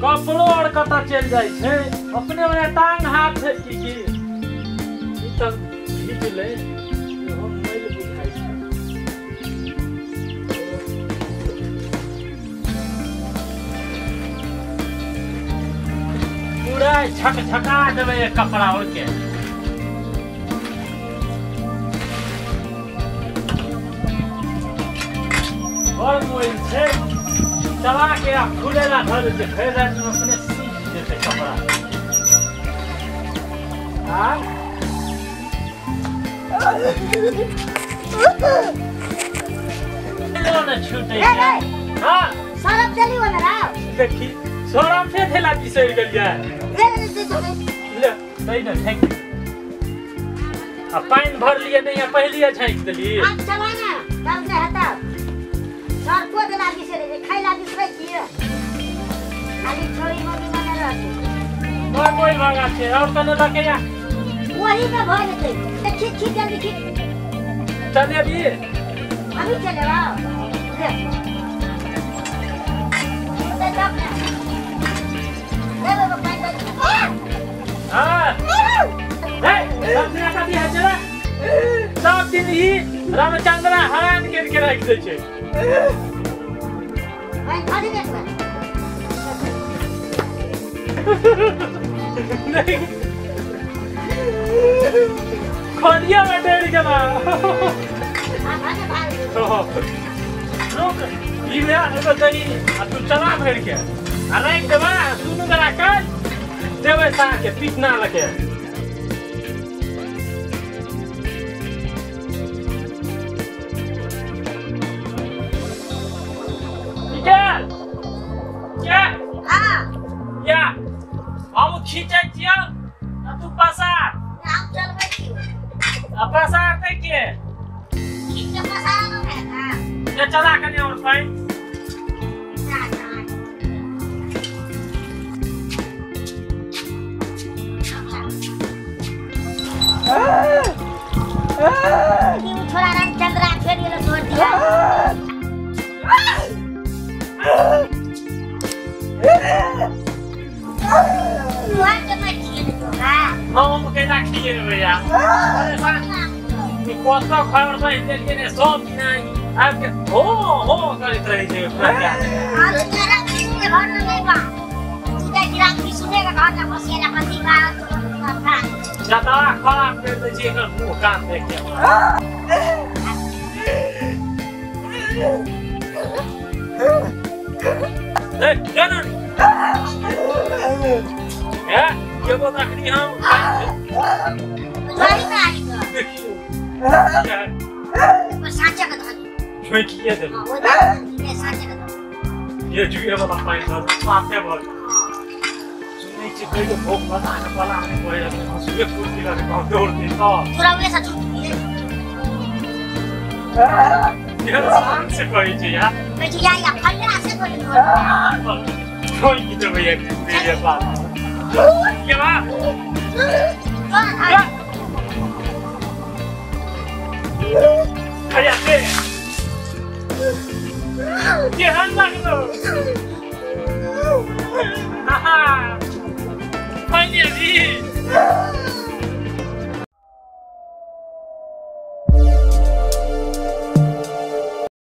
कपड़ो और कता चल जाए छे अपने में टांग हाथ है की ई त भीज ले हम मैल बुझाई छै पूरा झकझका देबे कपड़ा और के और मोइल छे चला के आ खुलेला धर दे फेर रात में अपने सीख देते कपड़ा हां लो न छूटे हां सरफ चली वाला राव देखी सरफ से थेला बिसर गेलिया ले सही न थैंक यू आ पानी भर लिए नहीं पहली छांक देली हां चला ना तब से हटा सर को देला बिसरे खाइला बिसरे किए खाली छोरी मोदी बने रहते कोई भागा छे और कने रखे या वही पे भर देते तो खींच जल्दी खींच चले अभी चले आओ ले जब ले बाबा पानी हां हे अपने का भी है जरा सब दिन ही रामचंद्र हरान के रख दे छे भाई खाली देख नहीं खोलिया में डेढ़ गला रुक ये मेरा तो तरी तू चला भर के अरे देवा सुनु करा कर देवे सा के पीटना लगे क्या हां या हम खींचे छिया तू पसार हम चलबै छी पसार दे के खींच के पसार न है ये चला कने और पाई थोड़ा रामचंद्र फेर गेलो छोड़ दिया हम केना खिए भैया कोसा खावर से इधर के ने सब नहीं अब के हो करत रही छे प्रज्ञा आज तेरा किसी के घर में नहीं बा सीधा गिराम की सुनेगा घर का बसिया पति का जता खराब कर दे छे एकर मुंह कान देख के ए जानन ये वो तकरी हम भाई में आई तो देखियो पर साचा का था मैं किए दे वो ये साचा का था ये जुए वाला पाइन था आपने बोल सुनै छी कहियो भोग बता न वाला हमने कोई सुबह फुर्ती लगे काम दौड़ दी तो पूरा वैसा छूट गया ये शान से कोई छी यार मैं जी या फलना से कोई की तो भैया मेरे पास क्या बात अरे ये हन लग लो